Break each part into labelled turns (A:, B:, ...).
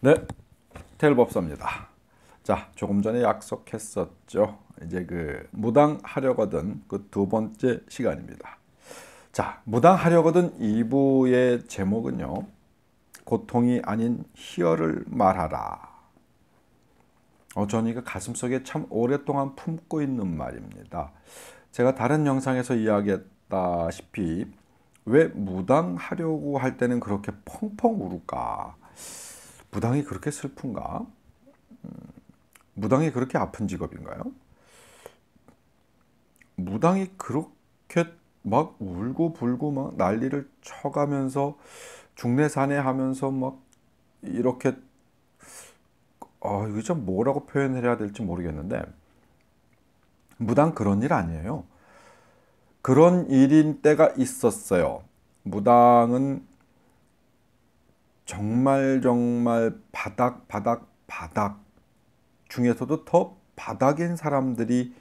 A: 네, 텔법사입니다. 자, 조금 전에 약속했었죠. 이제 무당하려거든 그 두 번째 시간입니다. 자, 무당하려거든 2부의 제목은요. 고통이 아닌 희열을 말하라. 저는 이거 가슴속에 참 오랫동안 품고 있는 말입니다. 제가 다른 영상에서 이야기했다시피 왜 무당하려고 할 때는 그렇게 펑펑 울을까? 무당이 그렇게 슬픈가? 무당이 그렇게 아픈 직업인가요? 무당이 그렇게 막 울고 불고 막 난리를 쳐가면서 중내산해 하면서 막 이렇게 이거 좀 뭐라고 표현해야 될지 모르겠는데 무당 그런 일 아니에요. 그런 일인 때가 있었어요. 무당은 정말 정말 바닥 중에서도 더 바닥인 사람들이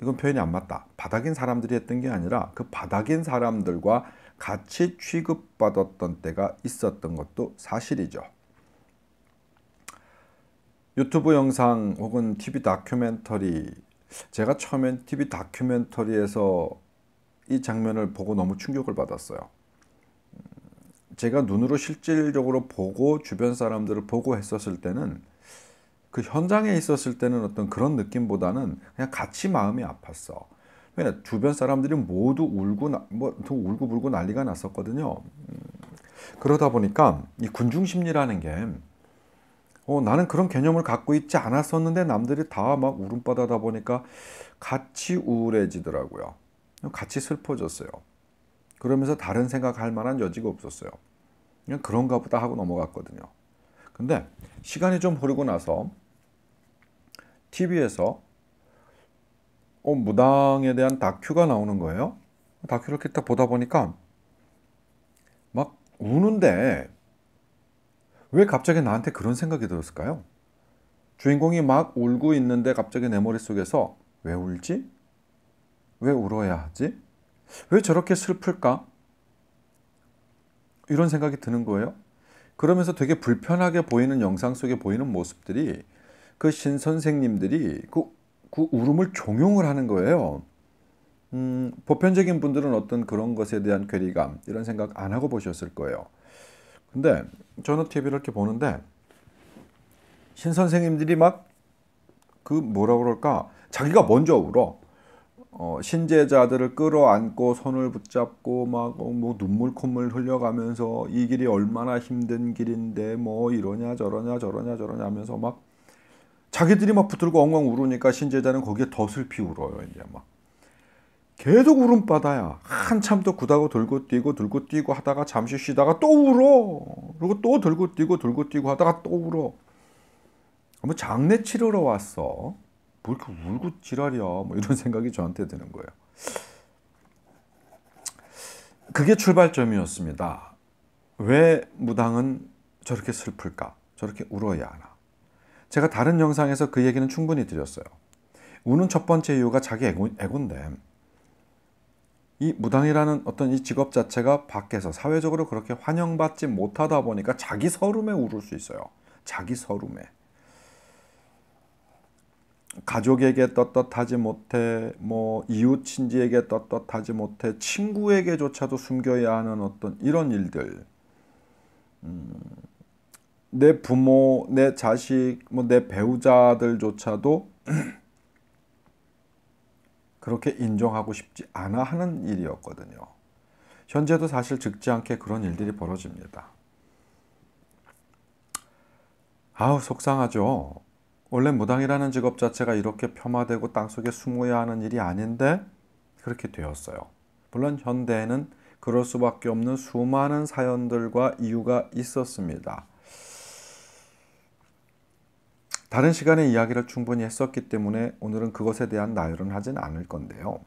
A: 이건 표현이 안 맞다. 바닥인 사람들이 했던 게 아니라 그 바닥인 사람들과 같이 취급받았던 때가 있었던 것도 사실이죠. 유튜브 영상 혹은 TV 다큐멘터리, 제가 처음엔 TV 다큐멘터리에서 이 장면을 보고 너무 충격을 받았어요. 제가 눈으로 실질적으로 보고 주변 사람들을 보고 했었을 때는 그 현장에 있었을 때는 어떤 그런 느낌보다는 그냥 같이 마음이 아팠어. 왜 주변 사람들이 모두 울고 불고 난리가 났었거든요. 그러다 보니까 이 군중 심리라는 게 나는 그런 개념을 갖고 있지 않았었는데 남들이 다 막 울음바다다 보니까 같이 우울해지더라고요. 같이 슬퍼졌어요. 그러면서 다른 생각할 만한 여지가 없었어요. 그냥 그런가 보다 하고 넘어갔거든요. 근데 시간이 좀 흐르고 나서 TV에서 무당에 대한 다큐가 나오는 거예요. 다큐를 이렇게 딱 보다 보니까 막 우는데 왜 갑자기 나한테 그런 생각이 들었을까요? 주인공이 막 울고 있는데 갑자기 내 머릿속에서 왜 울지? 왜 울어야 하지? 왜 저렇게 슬플까? 이런 생각이 드는 거예요. 그러면서 되게 불편하게 보이는 영상 속에 보이는 모습들이 그 신 선생님들이 그 울음을 종용을 하는 거예요. 보편적인 분들은 어떤 그런 것에 대한 괴리감 이런 생각 안 하고 보셨을 거예요. 근데 저는 TV를 이렇게 보는데 신 선생님들이 막 뭐라 그럴까 자기가 먼저 울어. 신제자들을 끌어안고 손을 붙잡고 막 뭐 눈물 콧물 흘려가면서 이 길이 얼마나 힘든 길인데 뭐 이러냐 저러냐 하면서 막 자기들이 막 붙들고 엉엉 울으니까 신제자는 거기에 더 슬피 울어요. 이제 막 계속 울음바다야. 한참 또 구다고 들고 뛰고 하다가 잠시 쉬다가 또 울어. 그리고 또 들고 뛰고 하다가 또 울어. 뭐 장례 치르러 왔어. 뭐 이렇게 울고 지랄이야. 뭐 이런 생각이 저한테 드는 거예요. 그게 출발점이었습니다. 왜 무당은 저렇게 슬플까? 저렇게 울어야 하나? 제가 다른 영상에서 그 얘기는 충분히 드렸어요. 우는 첫 번째 이유가 자기 에고인데 이 무당이라는 어떤 이 직업 자체가 밖에서 사회적으로 그렇게 환영받지 못하다 보니까 자기 서름에 울을 수 있어요. 자기 서름에. 가족에게 떳떳하지 못해, 뭐 이웃 친지에게 떳떳하지 못해, 친구에게조차도 숨겨야 하는 어떤 이런 일들. 내 부모, 내 자식, 뭐 내 배우자들조차도 그렇게 인정하고 싶지 않아 하는 일이었거든요. 현재도 사실 적지 않게 그런 일들이 벌어집니다. 아우, 속상하죠. 원래 무당이라는 직업 자체가 이렇게 폄하되고 땅속에 숨어야 하는 일이 아닌데 그렇게 되었어요. 물론 현대에는 그럴 수밖에 없는 수많은 사연들과 이유가 있었습니다. 다른 시간에 이야기를 충분히 했었기 때문에 오늘은 그것에 대한 나열은 하진 않을 건데요.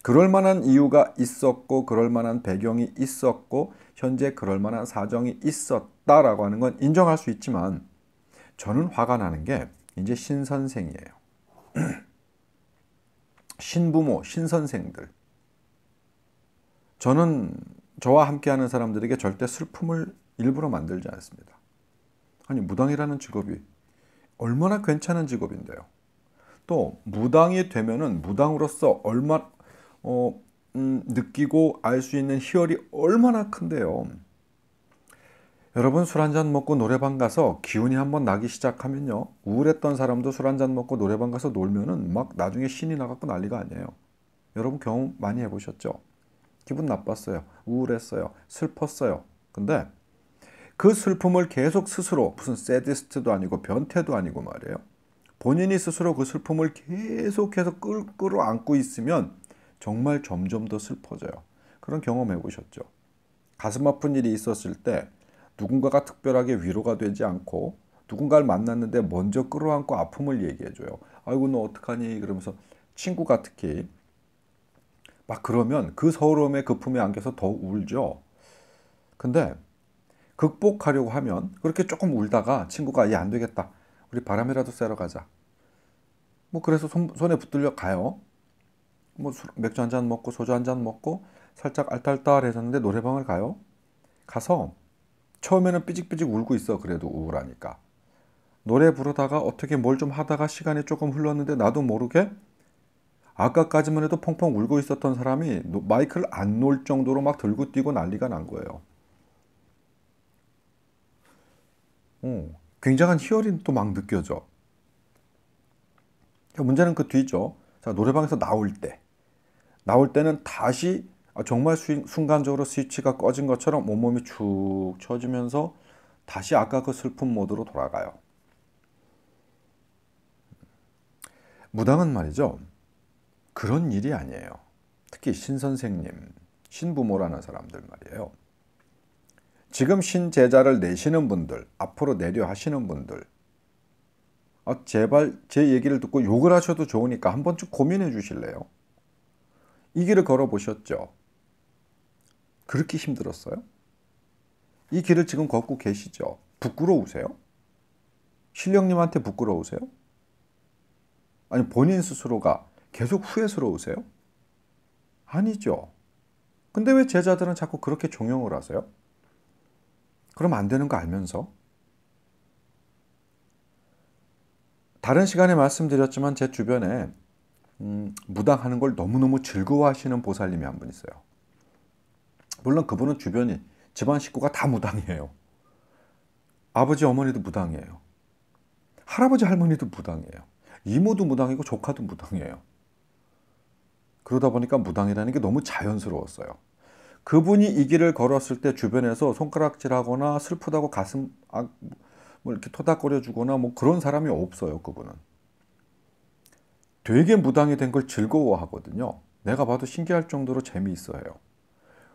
A: 그럴 만한 이유가 있었고 그럴 만한 배경이 있었고 현재 그럴 만한 사정이 있었다라고 하는 건 인정할 수 있지만 저는 화가 나는 게 이제 신선생이에요. 신부모, 신선생들. 저는 저와 함께하는 사람들에게 절대 슬픔을 일부러 만들지 않습니다. 아니, 무당이라는 직업이 얼마나 괜찮은 직업인데요. 또 무당이 되면은 무당으로서 느끼고 알 수 있는 희열이 얼마나 큰데요. 여러분, 술 한잔 먹고 노래방 가서 기운이 한번 나기 시작하면요, 우울했던 사람도 술 한잔 먹고 노래방 가서 놀면은 막 나중에 신이 나갖고 난리가 아니에요. 여러분 경험 많이 해보셨죠? 기분 나빴어요, 우울했어요, 슬펐어요. 근데 그 슬픔을 계속 스스로, 무슨 새디스트도 아니고 변태도 아니고 말이에요, 본인이 스스로 그 슬픔을 계속해서 끌어안고 있으면 정말 점점 더 슬퍼져요. 그런 경험 해보셨죠? 가슴 아픈 일이 있었을 때 누군가가 특별하게 위로가 되지 않고 누군가를 만났는데 먼저 끌어안고 아픔을 얘기해줘요. 아이고 너 어떡하니? 그러면서 친구가 특히 막 그러면 그 서러움에 그 품에 안겨서 더 울죠. 근데 극복하려고 하면 그렇게 조금 울다가 친구가 얘 안 되겠다, 우리 바람이라도 쐬러 가자, 뭐 그래서 손에 붙들려 가요. 뭐 맥주 한 잔 먹고 소주 한 잔 먹고 살짝 알딸딸해졌는데 노래방을 가요. 가서 처음에는 삐직삐직 울고 있어. 그래도 우울하니까. 노래 부르다가 어떻게 뭘 좀 하다가 시간이 조금 흘렀는데 나도 모르게 아까까지만 해도 펑펑 울고 있었던 사람이 마이크를 안 놓을 정도로 막 들고 뛰고 난리가 난 거예요. 굉장한 희열이 또 막 느껴져. 문제는 그 뒤죠. 자, 노래방에서 나올 때는 다시 정말 순간적으로 스위치가 꺼진 것처럼 온몸이 축 처지면서 다시 아까 그 슬픈 모드로 돌아가요. 무당은 말이죠, 그런 일이 아니에요. 특히 신선생님, 신부모라는 사람들 말이에요. 지금 신제자를 내시는 분들, 앞으로 내려 하시는 분들, 제발 제 얘기를 듣고 욕을 하셔도 좋으니까 한 번쯤 고민해 주실래요? 이 길을 걸어보셨죠? 그렇게 힘들었어요? 이 길을 지금 걷고 계시죠? 부끄러우세요? 신령님한테 부끄러우세요? 아니 본인 스스로가 계속 후회스러우세요? 아니죠. 근데 왜 제자들은 자꾸 그렇게 종용을 하세요? 그럼 안 되는 거 알면서? 다른 시간에 말씀드렸지만 제 주변에 무당하는 걸 너무너무 즐거워하시는 보살님이 한 분 있어요. 물론 그분은 주변이 집안 식구가 다 무당이에요. 아버지 어머니도 무당이에요. 할아버지 할머니도 무당이에요. 이모도 무당이고 조카도 무당이에요. 그러다 보니까 무당이라는 게 너무 자연스러웠어요. 그분이 이 길을 걸었을 때 주변에서 손가락질하거나 슬프다고 가슴 뭐 이렇게 토닥거려 주거나 뭐 그런 사람이 없어요. 그분은 되게 무당이 된 걸 즐거워하거든요. 내가 봐도 신기할 정도로 재미있어해요.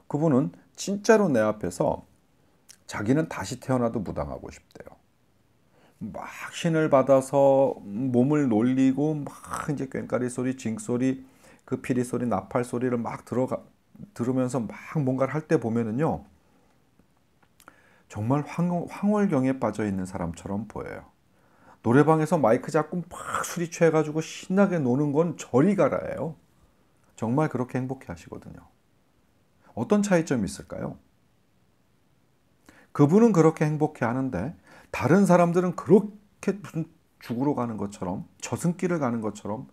A: 그분은 진짜로 내 앞에서 자기는 다시 태어나도 무당하고 싶대요. 막 신을 받아서 몸을 놀리고 막 이제 꽹과리 소리, 징소리, 그 피리 소리, 나팔 소리를 막 들으면서 막 뭔가를 할 때 보면은요, 정말 황홀경에 빠져 있는 사람처럼 보여요. 노래방에서 마이크 잡고 막 술이 취해가지고 신나게 노는 건 저리 가라예요. 정말 그렇게 행복해 하시거든요. 어떤 차이점이 있을까요? 그분은 그렇게 행복해 하는데 다른 사람들은 그렇게 무슨 죽으러 가는 것처럼, 저승길을 가는 것처럼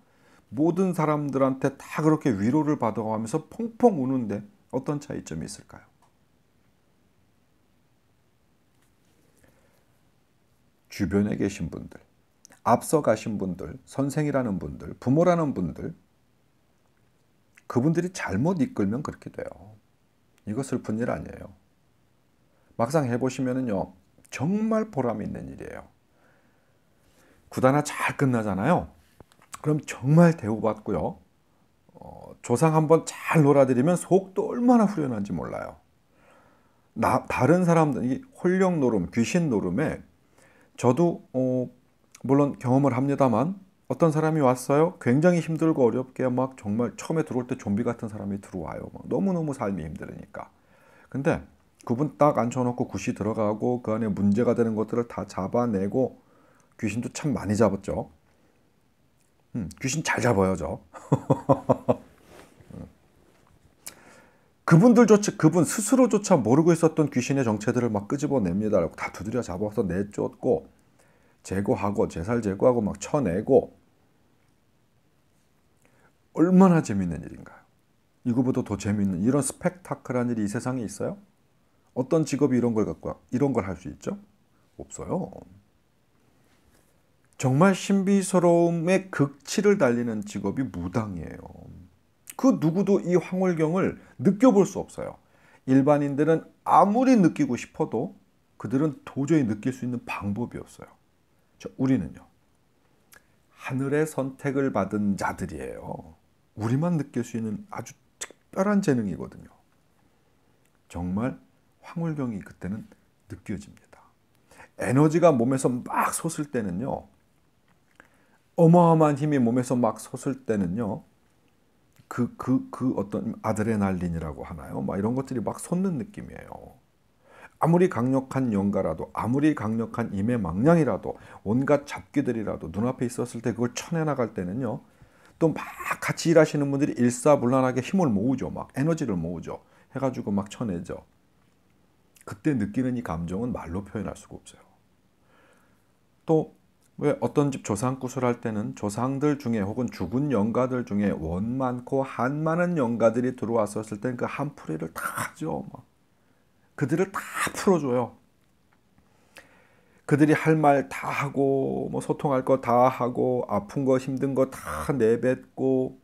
A: 모든 사람들한테 다 그렇게 위로를 받아가면서 펑펑 우는데 어떤 차이점이 있을까요? 주변에 계신 분들, 앞서 가신 분들, 선생이라는 분들, 부모라는 분들, 그분들이 잘못 이끌면 그렇게 돼요. 이거 슬픈 일 아니에요. 막상 해보시면은요, 정말 보람 있는 일이에요. 굿 하나 잘 끝나잖아요. 그럼 정말 대우받고요. 조상 한번 잘 놀아드리면 속도 얼마나 후련한지 몰라요. 다른 사람들, 이 홀령 노름, 귀신 노름에 저도 물론 경험을 합니다만 어떤 사람이 왔어요. 굉장히 힘들고 어렵게 막 정말 처음에 들어올 때 좀비 같은 사람이 들어와요. 막 너무너무 삶이 힘들으니까. 근데 그분 딱 앉혀놓고 굿이 들어가고 그 안에 문제가 되는 것들을 다 잡아내고 귀신도 참 많이 잡았죠. 귀신 잘 잡아요, 저. 그분 스스로조차 모르고 있었던 귀신의 정체들을 막 끄집어냅니다. 다 두드려 잡아서 내쫓고 제거하고 제살 제거하고 막 쳐내고. 얼마나 재밌는 일인가요? 이거보다 더 재밌는 이런 스펙타클한 일이 이 세상에 있어요? 어떤 직업이 이런 걸 할 수 있죠? 없어요. 정말 신비스러움의 극치를 달리는 직업이 무당이에요. 그 누구도 이 황홀경을 느껴볼 수 없어요. 일반인들은 아무리 느끼고 싶어도 그들은 도저히 느낄 수 있는 방법이 없어요. 우리는요, 하늘의 선택을 받은 자들이에요. 우리만 느낄 수 있는 아주 특별한 재능이거든요. 정말 황홀경이 그때는 느껴집니다. 에너지가 몸에서 막 솟을 때는요, 어마어마한 힘이 몸에서 막 솟을 때는요, 그 어떤 아드레날린이라고 하나요? 막 이런 것들이 막 솟는 느낌이에요. 아무리 강력한 영가라도, 아무리 강력한 임해망량이라도, 온갖 잡귀들이라도 눈앞에 있었을 때 그걸 쳐내나갈 때는요, 또 막 같이 일하시는 분들이 일사불란하게 힘을 모으죠. 막 에너지를 모으죠. 해가지고 막 쳐내죠. 그때 느끼는 이 감정은 말로 표현할 수가 없어요. 또 왜 어떤 집 조상 구슬할 때는 조상들 중에 혹은 죽은 영가들 중에 원 많고 한 많은 영가들이 들어왔었을 땐 그 한풀이를 다 하죠. 막. 그들을 다 풀어줘요. 그들이 할 말 다 하고 뭐 소통할 거 다 하고 아픈 거 힘든 거 다 내뱉고,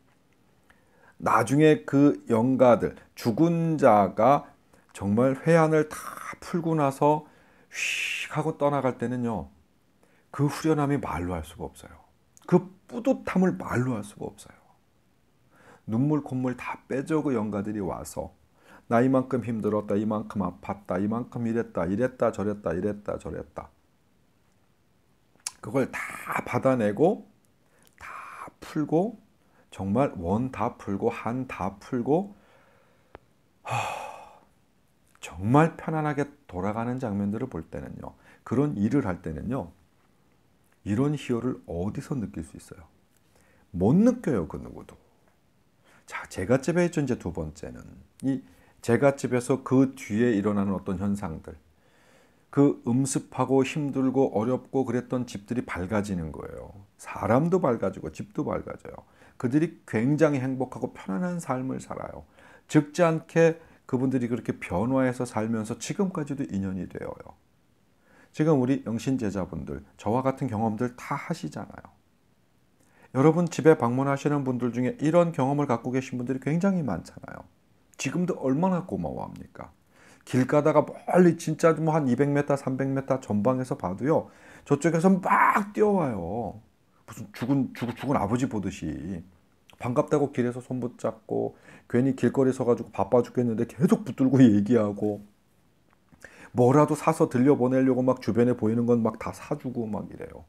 A: 나중에 그 영가들 죽은 자가 정말 회한을 다 풀고 나서 휙 하고 떠나갈 때는요, 그 후련함이 말로 할 수가 없어요. 그 뿌듯함을 말로 할 수가 없어요. 눈물 콧물 다 빼줘. 그 영가들이 와서 나 이만큼 힘들었다, 이만큼 아팠다, 이만큼 이랬다 저랬다. 그걸 다 받아내고 다 풀고, 정말 원 다 풀고 한 다 풀고, 정말 편안하게 돌아가는 장면들을 볼 때는요, 그런 일을 할 때는요, 이런 희열을 어디서 느낄 수 있어요? 못 느껴요, 그 누구도. 자, 제갓집에 있죠. 이제 두 번째는 이 제갓집에서 그 뒤에 일어나는 어떤 현상들, 그 음습하고 힘들고 어렵고 그랬던 집들이 밝아지는 거예요. 사람도 밝아지고 집도 밝아져요. 그들이 굉장히 행복하고 편안한 삶을 살아요. 적지 않게 그분들이 그렇게 변화해서 살면서 지금까지도 인연이 되어요. 지금 우리 영신 제자분들, 저와 같은 경험들 다 하시잖아요. 여러분 집에 방문하시는 분들 중에 이런 경험을 갖고 계신 분들이 굉장히 많잖아요. 지금도 얼마나 고마워합니까? 길 가다가 멀리 진짜 뭐 한 200m, 300m 전방에서 봐도요, 저쪽에서 막 뛰어와요. 무슨 죽은 아버지 보듯이. 반갑다고 길에서 손 붙잡고, 괜히 길거리 서가지고 바빠 죽겠는데 계속 붙들고 얘기하고, 뭐라도 사서 들려보내려고 막 주변에 보이는 건 막 다 사주고 막 이래요.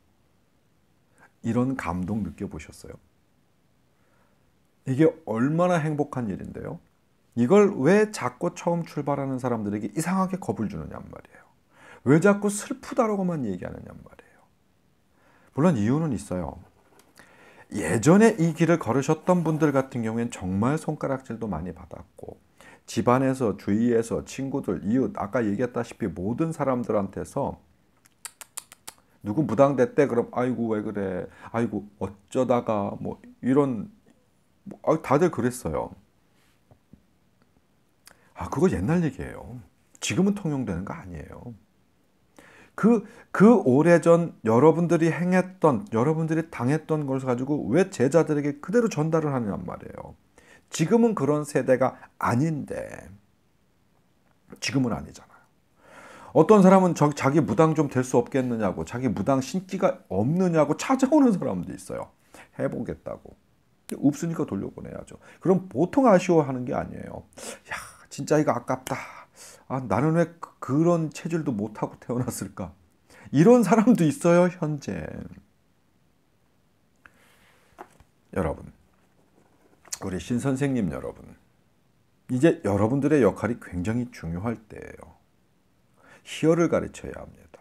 A: 이런 감동 느껴보셨어요? 이게 얼마나 행복한 일인데요. 이걸 왜 자꾸 처음 출발하는 사람들에게 이상하게 겁을 주느냐 말이에요. 왜 자꾸 슬프다라고만 얘기하느냐 말이에요. 물론 이유는 있어요. 예전에 이 길을 걸으셨던 분들 같은 경우에는 정말 손가락질도 많이 받았고, 집안에서, 주위에서, 친구들, 이웃, 아까 얘기했다시피 모든 사람들한테서 누구 무당됐대 그럼 아이고 왜 그래, 아이고 어쩌다가 뭐 이런, 다들 그랬어요. 그거 옛날 얘기예요. 지금은 통용되는 거 아니에요. 그 오래전 여러분들이 행했던, 여러분들이 당했던 것을 가지고 왜 제자들에게 그대로 전달을 하느냐 말이에요. 지금은 그런 세대가 아닌데, 지금은 아니잖아요. 어떤 사람은 자기 무당 좀 될 수 없겠느냐고, 자기 무당 신기가 없느냐고 찾아오는 사람도 있어요. 해보겠다고. 없으니까 돌려보내야죠. 그럼 보통 아쉬워하는 게 아니에요. 야, 진짜 이거 아깝다. 나는 왜 그런 체질도 못하고 태어났을까? 이런 사람도 있어요, 현재. 여러분, 우리 신 선생님 여러분, 이제 여러분들의 역할이 굉장히 중요할 때예요. 희열을 가르쳐야 합니다.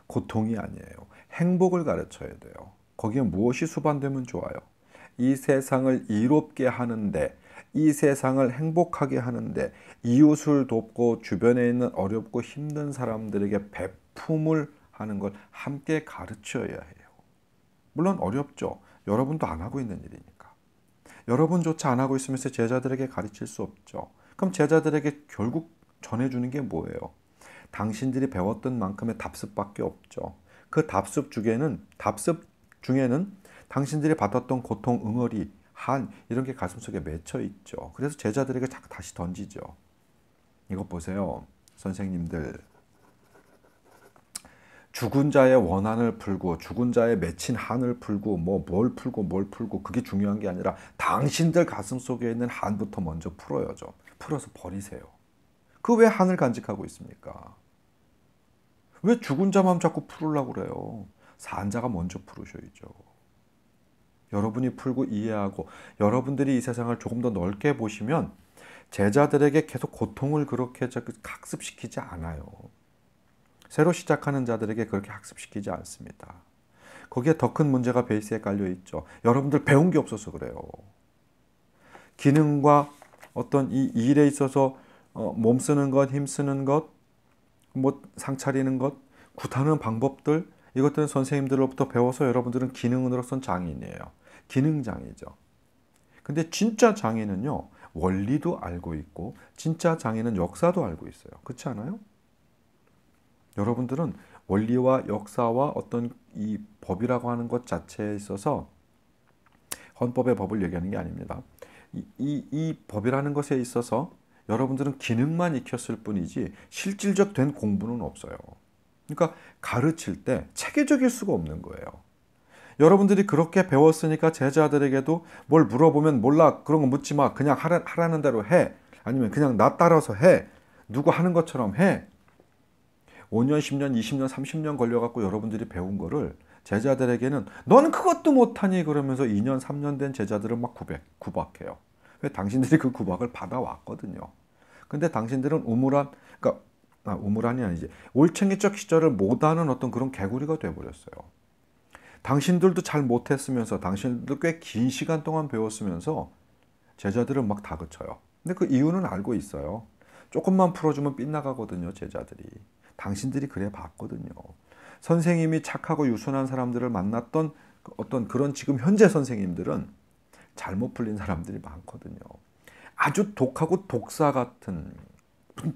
A: 고통이 아니에요. 행복을 가르쳐야 돼요. 거기에 무엇이 수반되면 좋아요? 이 세상을 이롭게 하는데 이 세상을 행복하게 하는데 이웃을 돕고 주변에 있는 어렵고 힘든 사람들에게 베품을 하는 걸 함께 가르쳐야 해요. 물론 어렵죠. 여러분도 안 하고 있는 일이니까. 여러분조차 안 하고 있으면서 제자들에게 가르칠 수 없죠. 그럼 제자들에게 결국 전해주는 게 뭐예요? 당신들이 배웠던 만큼의 답습밖에 없죠. 그 답습 중에는 당신들이 받았던 고통, 응어리, 한 이런 게 가슴속에 맺혀 있죠. 그래서 제자들에게 자꾸 다시 던지죠. 이것 보세요. 선생님들. 죽은 자의 원한을 풀고 죽은 자의 맺힌 한을 풀고 뭘 풀고 그게 중요한 게 아니라 당신들 가슴속에 있는 한부터 먼저 풀어요. 좀 풀어서 버리세요. 그 왜 한을 간직하고 있습니까? 왜 죽은 자만 자꾸 풀으려고 그래요? 산 자가 먼저 풀으셔야죠. 여러분이 풀고 이해하고 여러분들이 이 세상을 조금 더 넓게 보시면 제자들에게 계속 고통을 그렇게 학습시키지 않아요. 새로 시작하는 자들에게 그렇게 학습시키지 않습니다. 거기에 더 큰 문제가 베이스에 깔려 있죠. 여러분들 배운 게 없어서 그래요. 기능과 어떤 이 일에 있어서 몸 쓰는 것, 힘 쓰는 것, 상 차리는 것, 구타하는 방법들, 이것들은 선생님들로부터 배워서 여러분들은 기능으로선 장인이에요. 기능장이죠. 근데 진짜 장인은요, 원리도 알고 있고 진짜 장인은 역사도 알고 있어요. 그렇지 않아요? 여러분들은 원리와 역사와 어떤 이 법이라고 하는 것 자체에 있어서 헌법의 법을 얘기하는 게 아닙니다. 이 법이라는 것에 있어서 여러분들은 기능만 익혔을 뿐이지 실질적 된 공부는 없어요. 그러니까 가르칠 때 체계적일 수가 없는 거예요. 여러분들이 그렇게 배웠으니까 제자들에게도 뭘 물어보면 몰라 그런 거 묻지 마 그냥 하라는 대로 해 아니면 그냥 나 따라서 해 누구 하는 것처럼 해 5년, 10년, 20년, 30년 걸려갖고 여러분들이 배운 거를 제자들에게는 넌 그것도 못하니 그러면서 2년, 3년 된 제자들은 막 구박해요. 왜 당신들이 그 구박을 받아왔거든요. 근데 당신들은 그러니까 우물안이 아니지 올챙이적 시절을 못하는 어떤 그런 개구리가 돼버렸어요. 당신들도 잘 못했으면서 당신들도 꽤 긴 시간 동안 배웠으면서 제자들은 막 다그쳐요. 근데 그 이유는 알고 있어요. 조금만 풀어주면 빗나가거든요, 제자들이. 당신들이 그래 봤거든요. 선생님이 착하고 유순한 사람들을 만났던 어떤 그런 지금 현재 선생님들은 잘못 풀린 사람들이 많거든요. 아주 독하고 독사 같은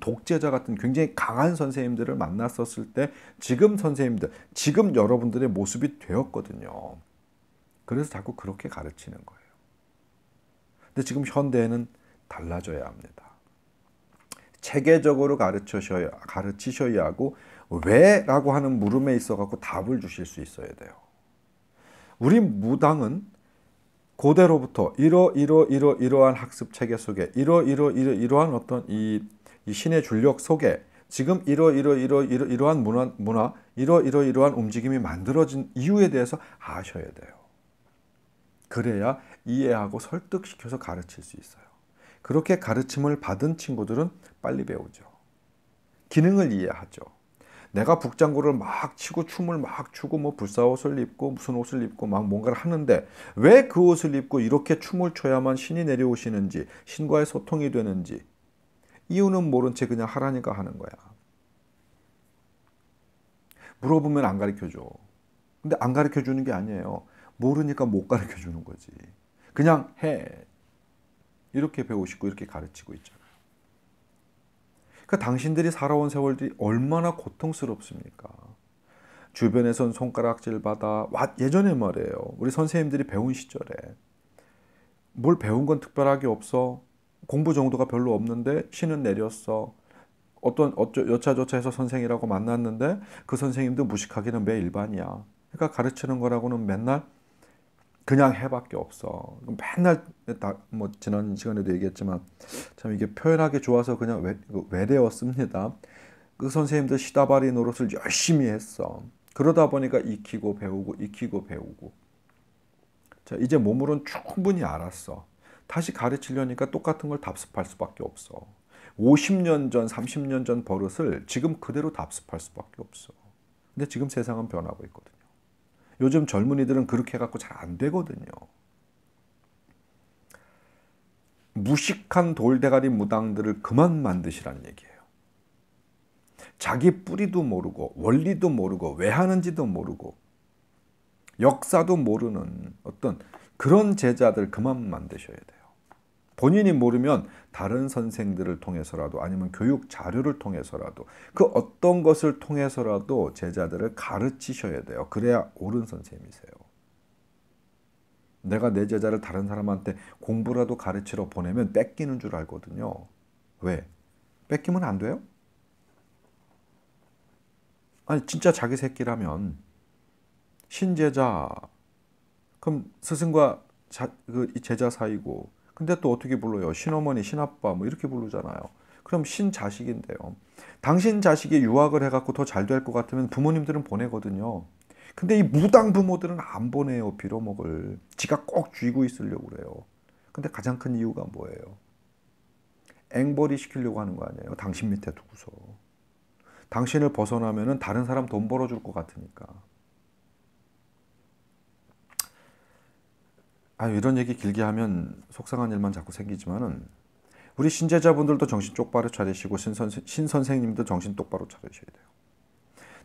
A: 독재자 같은 굉장히 강한 선생님들을 만났었을 때 지금 선생님들, 지금 여러분들의 모습이 되었거든요. 그래서 자꾸 그렇게 가르치는 거예요. 근데 지금 현대에는 달라져야 합니다. 체계적으로 가르치셔야 하고 왜라고 하는 물음에 있어 갖고 답을 주실 수 있어야 돼요. 우리 무당은 고대로부터 이러한 학습 체계 속에 이러한 어떤 이 신의 줄력 속에 지금 이러한 문화 이러한 움직임이 만들어진 이유에 대해서 아셔야 돼요. 그래야 이해하고 설득시켜서 가르칠 수 있어요. 그렇게 가르침을 받은 친구들은 빨리 배우죠. 기능을 이해하죠. 내가 북장구를 막 치고 춤을 막 추고 불사옷을 입고 무슨 옷을 입고 막 뭔가를 하는데 왜 그 옷을 입고 이렇게 춤을 춰야만 신이 내려오시는지 신과의 소통이 되는지 이유는 모른 채 그냥 하라니까 하는 거야. 물어보면 안 가르쳐줘. 근데 안 가르쳐주는 게 아니에요. 모르니까 못 가르쳐주는 거지. 그냥 해. 이렇게 배우시고 이렇게 가르치고 있잖아요. 그러니까 당신들이 살아온 세월들이 얼마나 고통스럽습니까? 주변에선 손가락질 받아 예전에 말이에요. 우리 선생님들이 배운 시절에 뭘 배운 건 특별하게 없어. 공부 정도가 별로 없는데 신은 내렸어. 여차저차 해서 선생이라고 만났는데 그 선생님도 무식하기는 매 일반이야. 그러니까 가르치는 거라고는 맨날 그냥 해밖에 없어. 맨날 지난 시간에도 얘기했지만 참 이게 표현하기 좋아서 그냥 외래어씁니다. 그 선생님들 시다바리 노릇을 열심히 했어. 그러다 보니까 익히고 배우고. 자, 이제 몸으로는 충분히 알았어. 다시 가르치려니까 똑같은 걸 답습할 수밖에 없어. 50년 전, 30년 전 버릇을 지금 그대로 답습할 수밖에 없어. 근데 지금 세상은 변하고 있거든요. 요즘 젊은이들은 그렇게 해갖고 잘 안 되거든요. 무식한 돌대가리 무당들을 그만 만드시라는 얘기예요. 자기 뿌리도 모르고 원리도 모르고 왜 하는지도 모르고 역사도 모르는 어떤 그런 제자들 그만 만드셔야 돼요. 본인이 모르면 다른 선생들을 통해서라도 아니면 교육 자료를 통해서라도 그 어떤 것을 통해서라도 제자들을 가르치셔야 돼요. 그래야 옳은 선생님이세요. 내가 내 제자를 다른 사람한테 공부라도 가르치러 보내면 뺏기는 줄 알거든요. 왜? 뺏기면 안 돼요? 아니 진짜 자기 새끼라면 신제자 그럼 스승과 이 제자 사이고 근데 또 어떻게 불러요? 신어머니, 신아빠 뭐 이렇게 부르잖아요. 그럼 신자식인데요. 당신 자식이 유학을 해갖고 더 잘 될 것 같으면 부모님들은 보내거든요. 근데 이 무당 부모들은 안 보내요. 빌어먹을. 지가 꼭 쥐고 있으려고 그래요. 근데 가장 큰 이유가 뭐예요? 앵벌이 시키려고 하는 거 아니에요. 당신 밑에 두고서. 당신을 벗어나면은 다른 사람 돈 벌어줄 것 같으니까. 이런 얘기 길게 하면 속상한 일만 자꾸 생기지만은 우리 신제자분들도 정신 똑바로 차리시고 신선생님도 정신 똑바로 차리셔야 돼요.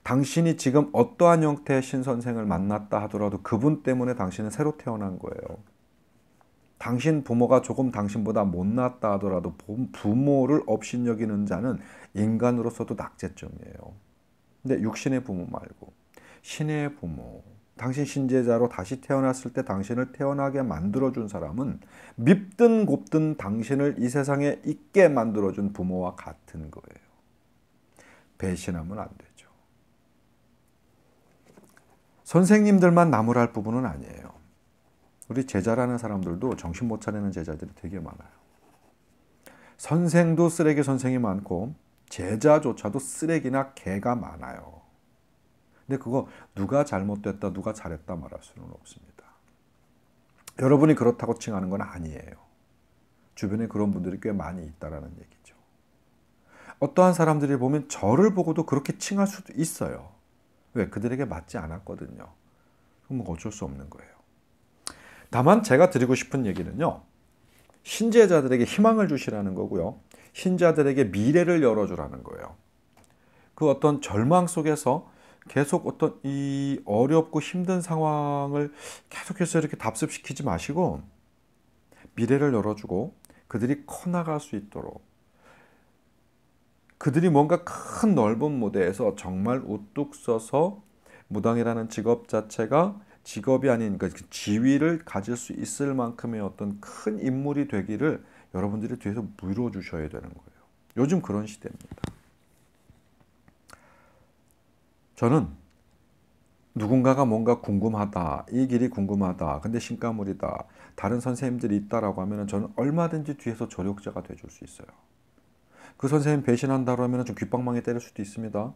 A: 당신이 지금 어떠한 형태의 신선생을 만났다 하더라도 그분 때문에 당신은 새로 태어난 거예요. 당신 부모가 조금 당신보다 못났다 하더라도 부모를 업신여기는 자는 인간으로서도 낙제점이에요. 근데 육신의 부모 말고 신의 부모, 당신 신제자로 다시 태어났을 때 당신을 태어나게 만들어준 사람은 밉든 곱든 당신을 이 세상에 있게 만들어준 부모와 같은 거예요. 배신하면 안 되죠. 선생님들만 나무랄 부분은 아니에요. 우리 제자라는 사람들도 정신 못 차리는 제자들이 되게 많아요. 선생도 쓰레기 선생이 많고 제자조차도 쓰레기나 개가 많아요. 근데 그거 누가 잘못됐다 누가 잘했다 말할 수는 없습니다. 여러분이 그렇다고 칭하는 건 아니에요. 주변에 그런 분들이 꽤 많이 있다라는 얘기죠. 어떠한 사람들이 보면 저를 보고도 그렇게 칭할 수도 있어요. 왜? 그들에게 맞지 않았거든요. 그럼 뭐 어쩔 수 없는 거예요. 다만 제가 드리고 싶은 얘기는요. 신제자들에게 희망을 주시라는 거고요. 신자들에게 미래를 열어주라는 거예요. 그 어떤 절망 속에서 계속 어떤 이 어렵고 힘든 상황을 계속해서 이렇게 답습시키지 마시고 미래를 열어주고 그들이 커나갈 수 있도록 그들이 뭔가 큰 넓은 무대에서 정말 우뚝 서서 무당이라는 직업 자체가 직업이 아닌 그 지위를 가질 수 있을 만큼의 어떤 큰 인물이 되기를 여러분들이 뒤에서 밀어주셔야 되는 거예요. 요즘 그런 시대입니다. 저는 누군가가 뭔가 궁금하다, 이 길이 궁금하다, 근데 신가물이다, 다른 선생님들이 있다라고 하면 저는 얼마든지 뒤에서 조력자가 돼줄 수 있어요. 그 선생님 배신한다고 하면 좀 귓방망이 때릴 수도 있습니다.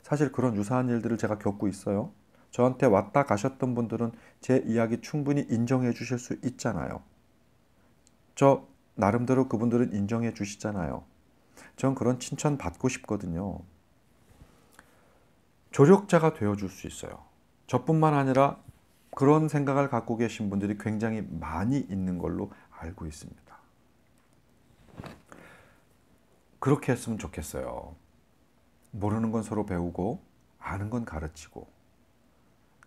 A: 사실 그런 유사한 일들을 제가 겪고 있어요. 저한테 왔다 가셨던 분들은 제 이야기 충분히 인정해 주실 수 있잖아요. 저 나름대로 그분들은 인정해 주시잖아요. 전 그런 칭찬 받고 싶거든요. 조력자가 되어줄 수 있어요. 저뿐만 아니라 그런 생각을 갖고 계신 분들이 굉장히 많이 있는 걸로 알고 있습니다. 그렇게 했으면 좋겠어요. 모르는 건 서로 배우고 아는 건 가르치고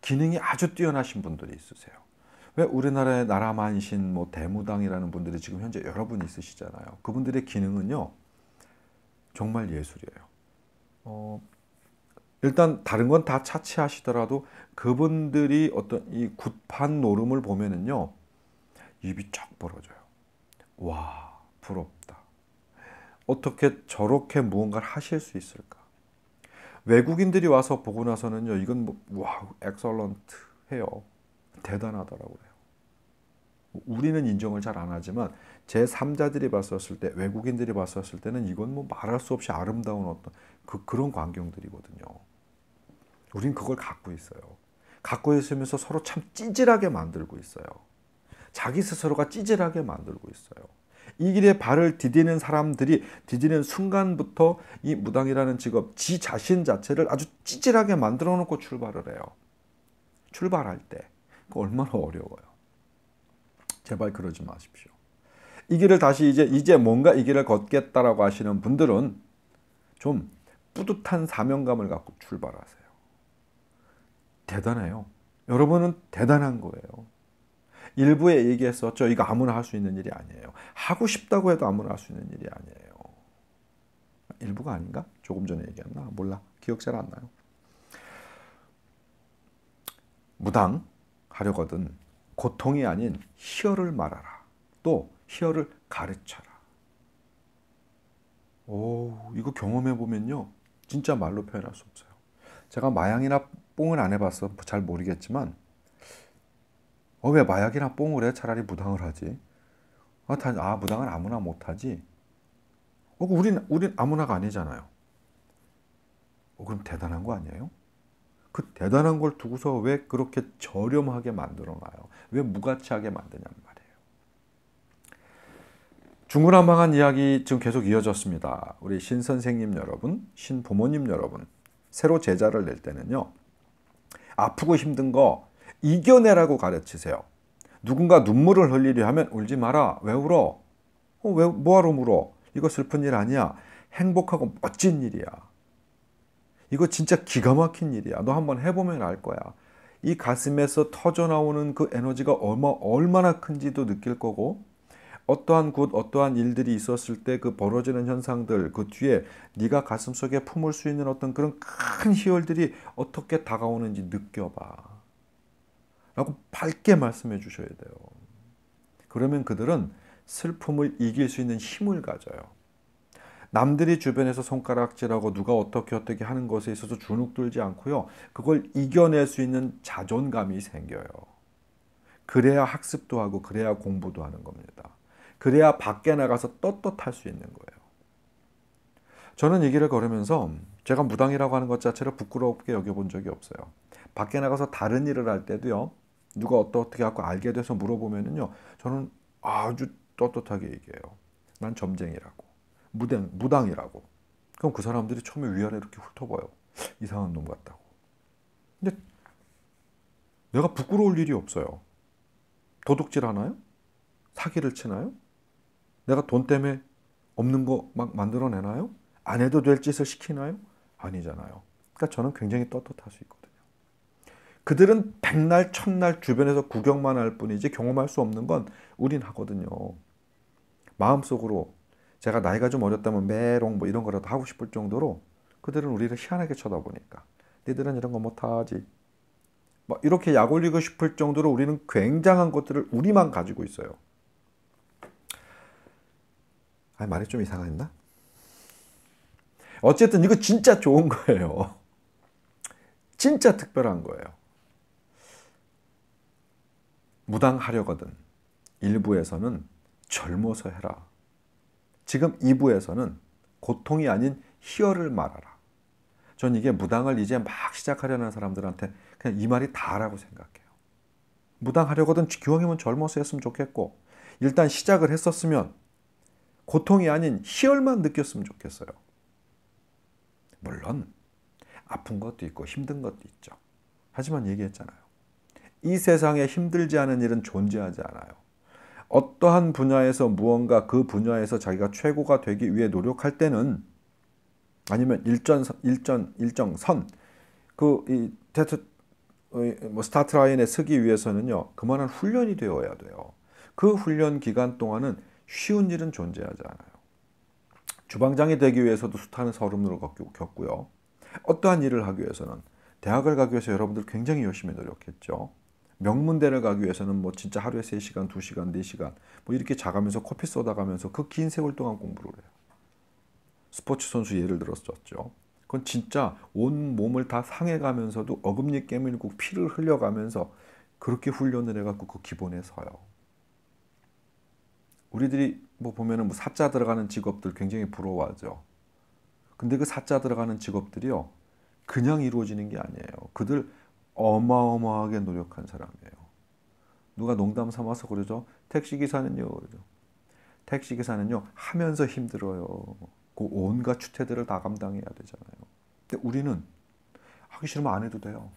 A: 기능이 아주 뛰어나신 분들이 있으세요. 왜 우리나라의 나라만신 대무당이라는 분들이 지금 현재 여러분 있으시잖아요. 그분들의 기능은요 정말 예술이에요. 일단 다른 건 다 차치하시더라도 그분들이 어떤 이 굿판 노름을 보면은요 입이 쫙 벌어져요. 와, 부럽다. 어떻게 저렇게 무언가를 하실 수 있을까? 외국인들이 와서 보고 나서는요 이건 와우, 엑설런트 해요. 대단하더라고요. 우리는 인정을 잘 안 하지만 제3자들이 봤었을 때, 외국인들이 봤었을 때는 이건 말할 수 없이 아름다운 어떤 그런 광경들이거든요. 우린 그걸 갖고 있어요. 갖고 있으면서 서로 참 찌질하게 만들고 있어요. 자기 스스로가 찌질하게 만들고 있어요. 이 길에 발을 디디는 사람들이 디디는 순간부터 이 무당이라는 직업, 지 자신 자체를 아주 찌질하게 만들어 놓고 출발을 해요. 출발할 때. 얼마나 어려워요. 제발 그러지 마십시오. 이 길을 다시 이제 뭔가 이 길을 걷겠다라고 하시는 분들은 좀 뿌듯한 사명감을 갖고 출발하세요. 대단해요. 여러분은 대단한 거예요. 일부에 얘기했었죠. 이거 아무나 할 수 있는 일이 아니에요. 하고 싶다고 해도 아무나 할 수 있는 일이 아니에요. 일부가 아닌가? 조금 전에 얘기했나? 몰라. 기억 잘 안 나요. 무당하려거든 고통이 아닌 희열을 말하라. 또 희열을 가르쳐라. 오, 이거 경험해 보면요. 진짜 말로 표현할 수 없어요. 제가 마약이나 뽕을 안 해봐서 잘 모르겠지만 왜 마약이나 뽕을 해? 차라리 무당을 하지. 무당은 아무나 못하지. 우린 아무나가 아니잖아요. 그럼 대단한 거 아니에요? 그 대단한 걸 두고서 왜 그렇게 저렴하게 만들어놔요? 왜 무가치하게 만드냔 말이에요. 중구난방한 이야기 지금 계속 이어졌습니다. 우리 신 선생님 여러분, 신 부모님 여러분, 새로 제자를 낼 때는요. 아프고 힘든 거 이겨내라고 가르치세요. 누군가 눈물을 흘리려 하면 울지 마라. 왜 울어? 뭐하러 울어? 이거 슬픈 일 아니야. 행복하고 멋진 일이야. 이거 진짜 기가 막힌 일이야. 너 한번 해보면 알 거야. 이 가슴에서 터져나오는 그 에너지가 얼마나 큰지도 느낄 거고 어떠한 일들이 있었을 때 그 벌어지는 현상들 그 뒤에 네가 가슴속에 품을 수 있는 어떤 그런 큰 희열들이 어떻게 다가오는지 느껴봐. 라고 밝게 말씀해 주셔야 돼요. 그러면 그들은 슬픔을 이길 수 있는 힘을 가져요. 남들이 주변에서 손가락질하고 누가 어떻게 하는 것에 있어서 주눅들지 않고요. 그걸 이겨낼 수 있는 자존감이 생겨요. 그래야 학습도 하고 그래야 공부도 하는 겁니다. 그래야 밖에 나가서 떳떳할 수 있는 거예요. 저는 이 길을 걸으면서 제가 무당이라고 하는 것 자체를 부끄럽게 여겨본 적이 없어요. 밖에 나가서 다른 일을 할 때도요. 누가 어떻게 하고 알게 돼서 물어보면은요. 저는 아주 떳떳하게 얘기해요. 난 점쟁이라고. 무당이라고. 그럼 그 사람들이 처음에 위아래 이렇게 훑어봐요. 이상한 놈 같다고. 근데 내가 부끄러울 일이 없어요. 도둑질 하나요? 사기를 치나요? 내가 돈 때문에 없는 거 막 만들어내나요? 안 해도 될 짓을 시키나요? 아니잖아요. 그러니까 저는 굉장히 떳떳할 수 있거든요. 그들은 백날 첫날 주변에서 구경만 할 뿐이지 경험할 수 없는 건 우린 하거든요. 마음속으로 제가 나이가 좀 어렸다면 메롱 뭐 이런 거라도 하고 싶을 정도로 그들은 우리를 희한하게 쳐다보니까 니들은 이런 거 못하지. 뭐 이렇게 약 올리고 싶을 정도로 우리는 굉장한 것들을 우리만 가지고 있어요. 말이 좀 이상했나? 어쨌든 이거 진짜 좋은 거예요. 진짜 특별한 거예요. 무당하려거든 1부에서는 젊어서 해라. 지금 2부에서는 고통이 아닌 희열을 말하라. 전 이게 무당을 이제 막 시작하려는 사람들한테 그냥 이 말이 다라고 생각해요. 무당하려거든 기왕이면 젊어서 했으면 좋겠고 일단 시작을 했었으면 고통이 아닌 희열만 느꼈으면 좋겠어요. 물론 아픈 것도 있고 힘든 것도 있죠. 하지만 얘기했잖아요. 이 세상에 힘들지 않은 일은 존재하지 않아요. 어떠한 분야에서 무언가 그 분야에서 자기가 최고가 되기 위해 노력할 때는 아니면 일정 선, 스타트 라인에 서기 위해서는요, 그만한 훈련이 되어야 돼요. 그 훈련 기간 동안은 쉬운 일은 존재하지 않아요. 주방장이 되기 위해서도 숱한 서름을 겪고요. 어떠한 일을 하기 위해서는 대학을 가기 위해서 여러분들 굉장히 열심히 노력했죠. 명문대를 가기 위해서는 뭐 진짜 하루에 3시간, 2시간, 4시간 뭐 이렇게 자가면서 커피 쏟아가면서 그 긴 세월 동안 공부를 해요. 스포츠 선수 예를 들었었죠. 그건 진짜 온 몸을 다 상해가면서도 어금니 깨물고 피를 흘려가면서 그렇게 훈련을 해갖고 그 기본에 서요. 우리들이 뭐 보면은 뭐 사자 들어가는 직업들 굉장히 부러워하죠. 근데 그 사자 들어가는 직업들이요. 그냥 이루어지는 게 아니에요. 그들 어마어마하게 노력한 사람이에요. 누가 농담 삼아서 그러죠. 택시기사는요. 그러죠. 택시기사는요. 하면서 힘들어요. 그 온갖 추태들을 다 감당해야 되잖아요. 근데 우리는 하기 싫으면 안 해도 돼요.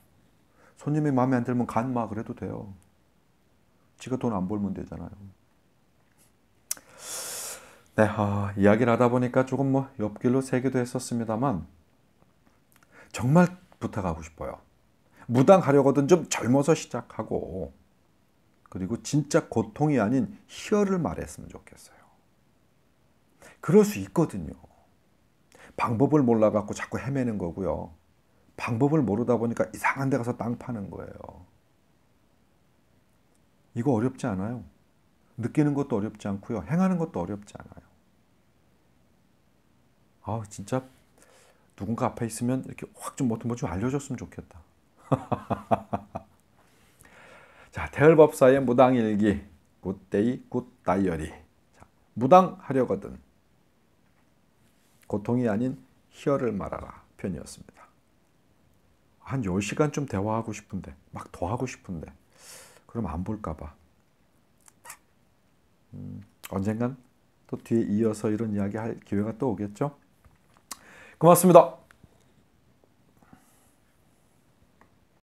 A: 손님이 마음에 안 들면 간마 그래도 돼요. 지가 돈 안 벌면 되잖아요. 네, 이야기를 하다 보니까 조금 뭐 옆길로 새기도 했었습니다만 정말 부탁하고 싶어요. 무당하려거든 좀 젊어서 시작하고 그리고 진짜 고통이 아닌 희열을 말했으면 좋겠어요. 그럴 수 있거든요. 방법을 몰라갖고 자꾸 헤매는 거고요. 방법을 모르다 보니까 이상한 데 가서 땅 파는 거예요. 이거 어렵지 않아요. 느끼는 것도 어렵지 않고요. 행하는 것도 어렵지 않아요. 진짜 누군가 앞에 있으면 이렇게 확 좀 뭐 좀 알려줬으면 좋겠다. 자, 태을법사의 무당일기, 굿데이, 굿다이어리. 자, 무당하려거든 고통이 아닌 희열을 말하라 편이었습니다. 한 10시간 좀 대화하고 싶은데 막 더 하고 싶은데 그럼 안 볼까 봐. 언젠간 또 뒤에 이어서 이런 이야기 할 기회가 또 오겠죠? 고맙습니다.